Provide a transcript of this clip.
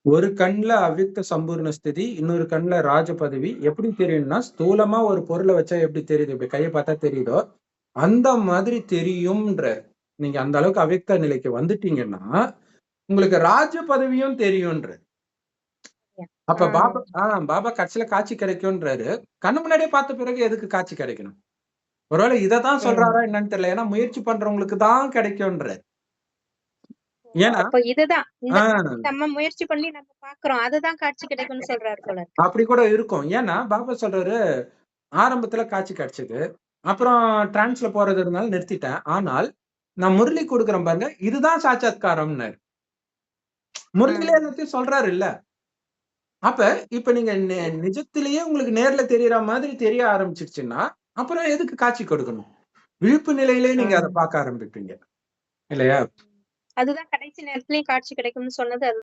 ஒரு கண்ல அவ்யக்த சம்பூர்ண ஸ்திதி, இன்னொரு கண்ல ராஜ பதவி. எப்படி தெரியும்னா, ஸ்தூலமா ஒரு பொருள வச்சா எப்படி தெரியுது? இப்படி கைய பார்த்தா தெரியுதோ, அந்த மாதிரி தெரியும்ன்றார். நீங்க அந்த அளவுக்கு அவ்யக்த நிலைக்கு வந்துட்டீங்கன்னா, உங்களுக்கு ராஜ பதவியும் தெரியும்ன்றார். அப்ப ஆ. பாபா கடைசியில காட்சி கிடைக்கும்ன்றாரு. கண்ணு முன்னாடியே பார்த்த பிறகு எதுக்கு காட்சி கிடைக்கணும்? ஒருவேளை இதத்தான் சொல்றாரா ம். என்னன்னு தெரியல. ஏன்னா முயற்சி பண்றவங்களுக்கு தான் கிடைக்கும்ன்றார். ஏன்னா அப்ப இதுதான். இந்த ஆ நம்ம முயற்சி பண்ணி நம்ம பார்க்கிறோம். அதுதான் காட்சி கிடைக்கும்னு சொல்றாரு போல இருக்கு. அப்படி கூட இருக்கும். ஏன்னா பாபா சொல்றாரு, ஆரம்பத்துல காட்சி கிடைச்சது. அப்புறம் டிரான்ஸ்ல போறது இருந்தாலும் நிறுத்திட்டேன். ஆனால் நான் முரளி குடுக்குறேன் பாருங்க, இதுதான் சாட்சாத்காரம்னாரு. முரளியிலே ம். எல்லாத்தையும் சொல்றாரு இல்ல. அப்ப இப்ப நீங்க நிஜத்திலேயே உங்களுக்கு நேர்ல தெரியற மாதிரி தெரிய ஆரம்பிச்சிருச்சுன்னா, அப்புறம் எதுக்கு காட்சி கொடுக்கணும்? விழிப்பு நிலையிலே நீங்க அத ம். பார்க்க ஆரம்பிப்பீங்க. இல்லையா? அதுதான் கடைசி நேரத்திலயும் காட்சி கிடைக்கும்னு சொன்னது அது